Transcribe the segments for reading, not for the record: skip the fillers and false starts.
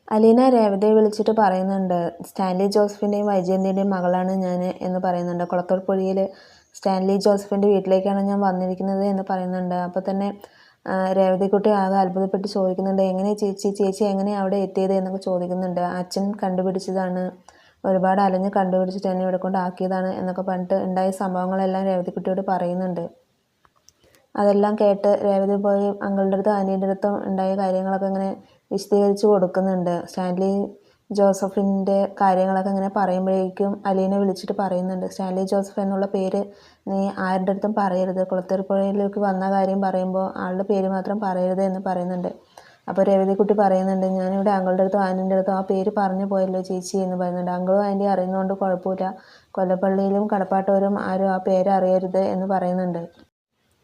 അലീന രേവതിയെ വിളിച്ചിട്ട് പറയുന്നുണ്ട്, സ്റ്റാൻലി ജോസഫിൻ്റെയും വൈജയന്തിൻ്റെയും മകളാണ് ഞാൻ എന്ന് പറയുന്നുണ്ട്. കുളത്തൂർ പുഴയിൽ സ്റ്റാൻലി ജോസഫിൻ്റെ വീട്ടിലേക്കാണ് ഞാൻ വന്നിരിക്കുന്നത് എന്ന് പറയുന്നുണ്ട്. അപ്പോൾ തന്നെ രേവതിക്കുട്ടി ആകെ അത്ഭുതപ്പെട്ട് ചോദിക്കുന്നുണ്ട്, എങ്ങനെ ചേച്ചി എങ്ങനെയാണ് അവിടെ എത്തിയത് എന്നൊക്കെ ചോദിക്കുന്നുണ്ട്. അച്ഛൻ കണ്ടുപിടിച്ചതാണ്, ഒരുപാട് അലഞ്ഞ് കണ്ടുപിടിച്ചിട്ട് എന്നെ ഇവിടെ കൊണ്ട് ആക്കിയതാണ് എന്നൊക്കെ പറഞ്ഞിട്ട് ഉണ്ടായ സംഭവങ്ങളെല്ലാം രേവതിക്കുട്ടിയോട് പറയുന്നുണ്ട്. അതെല്ലാം കേട്ട് രേവതി പോയി അങ്കിളുടെ അടുത്തും ആൻറ്റീൻ്റെ അടുത്തും ഉണ്ടായ കാര്യങ്ങളൊക്കെ ഇങ്ങനെ വിശദീകരിച്ച് കൊടുക്കുന്നുണ്ട്. സ്റ്റാൻലി ജോസഫിൻ്റെ കാര്യങ്ങളൊക്കെ ഇങ്ങനെ പറയുമ്പോഴേക്കും അലീന വിളിച്ചിട്ട് പറയുന്നുണ്ട്, സ്റ്റാൻലി ജോസഫ് എന്നുള്ള പേര് നീ ആരുടെ അടുത്തും പറയരുത്, കുളത്തൂർ പുഴയിലേക്ക് വന്ന കാര്യം പറയുമ്പോൾ ആളുടെ പേര് മാത്രം പറയരുത് എന്ന് പറയുന്നുണ്ട്. അപ്പോൾ രേവതിക്കുട്ടി പറയുന്നുണ്ട്, ഞാനിവിടെ അങ്കിളുടെ അടുത്തും ആൻറ്റീൻ്റെ അടുത്തും ആ പേര് പറഞ്ഞു പോയല്ലോ ചേച്ചി എന്ന് പറയുന്നുണ്ട്. അങ്കിളും ആൻറ്റി അറിയുന്നതുകൊണ്ട് കുഴപ്പമില്ല, കൊല്ലപ്പള്ളിയിലും കടപ്പാട്ടൂരും ആരും ആ പേര് അറിയരുത് എന്ന് പറയുന്നുണ്ട്.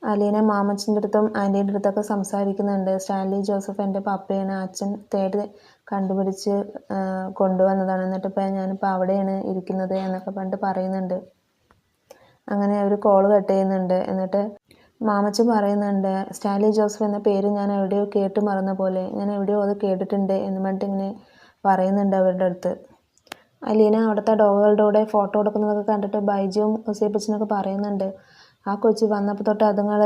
അലീന മാമച്ചൻ്റെ അടുത്തും ആൻറ്റീൻ്റെ അടുത്തൊക്കെ സംസാരിക്കുന്നുണ്ട്. സ്റ്റാൻലി ജോസഫ് എൻ്റെ പപ്പയാണ്, അച്ഛൻ തേടി കണ്ടുപിടിച്ച് കൊണ്ടുവന്നതാണ്, എന്നിട്ടിപ്പോൾ ഞാനിപ്പോൾ അവിടെയാണ് ഇരിക്കുന്നത് എന്നൊക്കെ പറഞ്ഞിട്ട് പറയുന്നുണ്ട്. അങ്ങനെ അവർ കോൾ കട്ട് ചെയ്യുന്നുണ്ട്. എന്നിട്ട് മാമച്ചൻ പറയുന്നുണ്ട്, സ്റ്റാൻലി ജോസഫ് എന്ന പേര് ഞാൻ എവിടെയോ കേട്ട് മറന്ന പോലെ, ഞാൻ എവിടെയോ അത് കേട്ടിട്ടുണ്ട് എന്ന് പറഞ്ഞിട്ട് ഇങ്ങനെ പറയുന്നുണ്ട് അവരുടെ അടുത്ത്. അലീന അവിടുത്തെ ഡോഗുകളുടെ കൂടെ ഫോട്ടോ എടുക്കുന്നതൊക്കെ കണ്ടിട്ട് ബൈജുവും ഹുസൈപ്പച്ചനൊക്കെ പറയുന്നുണ്ട്, ആ കൊച്ചി വന്നപ്പോൾ തൊട്ട് അതുങ്ങൾ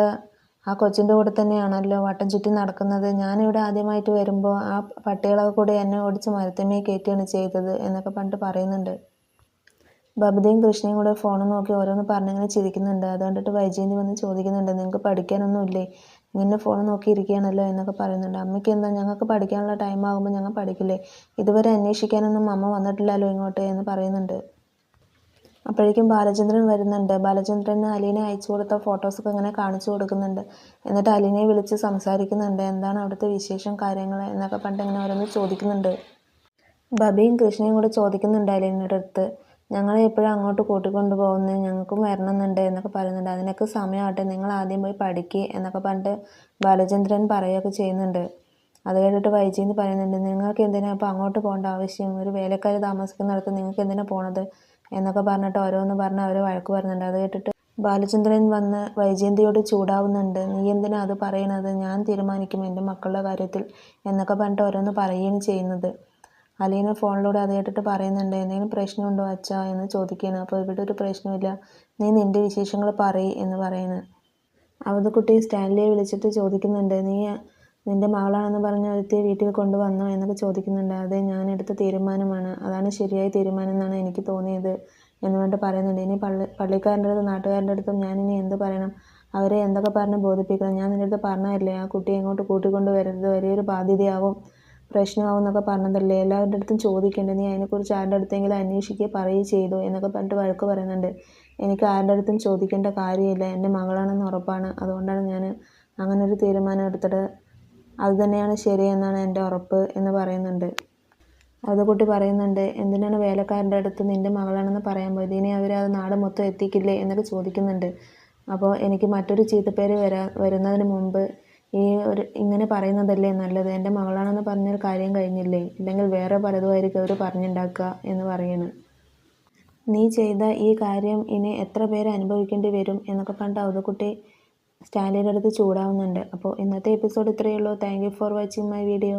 ആ കൊച്ചിൻ്റെ കൂടെ തന്നെയാണല്ലോ വട്ടം ചുറ്റി നടക്കുന്നത്. ഞാനിവിടെ ആദ്യമായിട്ട് വരുമ്പോൾ ആ പട്ടികളൊക്കെ കൂടി എന്നെ ഓടിച്ച് മരത്തിന്മേൽ കയറ്റുകയാണ് ചെയ്തത് എന്നൊക്കെ പറഞ്ഞിട്ട് പറയുന്നുണ്ട്. ബബിതയും കൃഷ്ണയും കൂടെ ഫോൺ നോക്കി ഓരോന്ന് പറഞ്ഞിങ്ങനെ ചിരിക്കുന്നുണ്ട്. അത് കണ്ടിട്ട് വൈജയന്തി വന്ന് ചോദിക്കുന്നുണ്ട്, നിങ്ങൾക്ക് പഠിക്കാനൊന്നുമില്ലേ, ഇങ്ങനെ ഫോൺ നോക്കി ഇരിക്കുകയാണല്ലോ എന്നൊക്കെ പറയുന്നുണ്ട്. അമ്മയ്ക്ക് എന്താ, ഞങ്ങൾക്ക് പഠിക്കാനുള്ള ടൈം ആകുമ്പോൾ ഞങ്ങൾ പഠിക്കില്ലേ, ഇതുവരെ അന്വേഷിക്കാനൊന്നും അമ്മ വന്നിട്ടില്ലല്ലോ ഇങ്ങോട്ട് എന്ന് പറയുന്നുണ്ട്. അപ്പോഴേക്കും ബാലചന്ദ്രൻ വരുന്നുണ്ട്. ബാലചന്ദ്രന് അലീന അയച്ചു കൊടുത്ത ഫോട്ടോസൊക്കെ ഇങ്ങനെ കാണിച്ചു കൊടുക്കുന്നുണ്ട്. എന്നിട്ട് അലീനയെ വിളിച്ച് സംസാരിക്കുന്നുണ്ട്, എന്താണ് അവിടുത്തെ വിശേഷം കാര്യങ്ങൾ എന്നൊക്കെ പറഞ്ഞിട്ട് ഇങ്ങനെ ഓരോന്ന് ചോദിക്കുന്നുണ്ട്. ബബിയും കൃഷ്ണയും കൂടെ ചോദിക്കുന്നുണ്ട് അലീനയുടെ അടുത്ത്, ഞങ്ങളെ എപ്പോഴും അങ്ങോട്ട് കൂട്ടിക്കൊണ്ട് പോകുന്നത്, ഞങ്ങൾക്കും വരണമെന്നുണ്ട് എന്നൊക്കെ പറയുന്നുണ്ട്. അതിനൊക്കെ സമയമാവട്ടെ, നിങ്ങൾ ആദ്യം പോയി പഠിക്കുക എന്നൊക്കെ പറഞ്ഞിട്ട് ബാലചന്ദ്രൻ പറയുകയൊക്കെ ചെയ്യുന്നുണ്ട്. അത് കേട്ടിട്ട് വൈജയന്തി പറയുന്നുണ്ട്, നിങ്ങൾക്ക് എന്തിനാണ് ഇപ്പോൾ അങ്ങോട്ട് പോകേണ്ട ആവശ്യം, ഒരു വേലക്കാരി താമസിക്കുന്നിടത്ത് നിങ്ങൾക്ക് എന്തിനാണ് പോണത് എന്നൊക്കെ പറഞ്ഞിട്ട് ഓരോന്ന് പറഞ്ഞ് അവർ വഴക്ക് പറയുന്നുണ്ട്. അത് കേട്ടിട്ട് ബാലചന്ദ്രൻ വന്ന് വൈജയന്തിയോട് ചൂടാവുന്നുണ്ട്, നീ എന്തിനാ അത് പറയണത്, ഞാൻ തീരുമാനിക്കും എൻ്റെ മക്കളുടെ കാര്യത്തിൽ എന്നൊക്കെ പറഞ്ഞിട്ട് ഓരോന്ന് പറയുകയാണ് ചെയ്യുന്നത്. അലീന ഫോണിലൂടെ അത് കേട്ടിട്ട് പറയുന്നുണ്ട്, എന്തെങ്കിലും പ്രശ്നമുണ്ടോ അച്ഛാ എന്ന് ചോദിക്കുകയാണ്. അപ്പോൾ ഇവിടെ ഒരു പ്രശ്നമില്ല, നീ നിൻ്റെ വിശേഷങ്ങൾ പറയ് എന്ന് പറയുന്നത്. അവധക്കുട്ടി സ്റ്റാൻലിയെ വിളിച്ചിട്ട് ചോദിക്കുന്നുണ്ട്, നീ നിൻ്റെ മകളാണെന്ന് പറഞ്ഞ് ഒരുത്തിയെ വീട്ടിൽ കൊണ്ടുവന്നോ എന്നൊക്കെ ചോദിക്കുന്നുണ്ട്. അതെ, ഞാനെടുത്ത തീരുമാനമാണ്, അതാണ് ശരിയായ തീരുമാനം എന്നാണ് എനിക്ക് തോന്നിയത് എന്ന് പറഞ്ഞിട്ട് പറയുന്നുണ്ട്. ഇനി പള്ളിക്കാരൻ്റെ അടുത്തും നാട്ടുകാരുടെ അടുത്തും ഞാനിനി എന്ത് പറയണം, അവരെ എന്തൊക്കെ പറഞ്ഞ് ബോധിപ്പിക്കണം, ഞാൻ നിൻ്റെ അടുത്ത് പറഞ്ഞതല്ലേ ആ കുട്ടിയെ ഇങ്ങോട്ട് കൂട്ടിക്കൊണ്ട് വരരുത്, വലിയൊരു ബാധ്യതയാവും, പ്രശ്നമാവും എന്നൊക്കെ പറഞ്ഞതല്ലേ, എല്ലാവരുടെ അടുത്തും ചോദിക്കേണ്ടത്, നീ അതിനെക്കുറിച്ച് ആരുടെ അടുത്തെങ്കിലും അന്വേഷിക്കുക പറയുകയും ചെയ്തു എന്നൊക്കെ പറഞ്ഞിട്ട് വഴക്ക് പറയുന്നുണ്ട്. എനിക്ക് ആരുടെ അടുത്തും ചോദിക്കേണ്ട കാര്യമില്ല, എൻ്റെ മകളാണെന്ന് ഉറപ്പാണ്, അതുകൊണ്ടാണ് ഞാൻ അങ്ങനൊരു തീരുമാനം എടുത്തിട്ട് അതുതന്നെയാണ് ശരിയെന്നാണ് എൻ്റെ ഉറപ്പ് എന്ന് പറയുന്നുണ്ട്. അവധക്കുട്ടി പറയുന്നുണ്ട്, എന്തിനാണ് വേലക്കാരൻ്റെ അടുത്ത് നിൻ്റെ മകളാണെന്ന് പറയാൻ പോയത്, ഇനി അവർ അത് നാട് മൊത്തം എത്തിക്കില്ലേ എന്നൊക്കെ ചോദിക്കുന്നുണ്ട്. അപ്പോൾ എനിക്ക് മറ്റൊരു ചീത്തപ്പേര് വരുന്നതിന് മുമ്പ് ഇങ്ങനെ പറയുന്നതല്ലേ നല്ലത്, എൻ്റെ മകളാണെന്ന് പറഞ്ഞൊരു കാര്യം കഴിഞ്ഞില്ലേ, ഇല്ലെങ്കിൽ വേറെ പലതുമായിരിക്കും അവർ പറഞ്ഞുണ്ടാക്കുക എന്ന് പറയുന്നു. നീ ചെയ്ത ഈ കാര്യം ഇനി എത്ര പേര് അനുഭവിക്കേണ്ടി വരും എന്നൊക്കെ പറഞ്ഞിട്ട് അവധക്കുട്ടി സ്റ്റാൻലിയുടെ അടുത്ത് ചൂടാവുന്നുണ്ട്. അപ്പോൾ ഇന്നത്തെ എപ്പിസോഡ് ഇത്രയേ ഉള്ളൂ. Thank you for watching my video.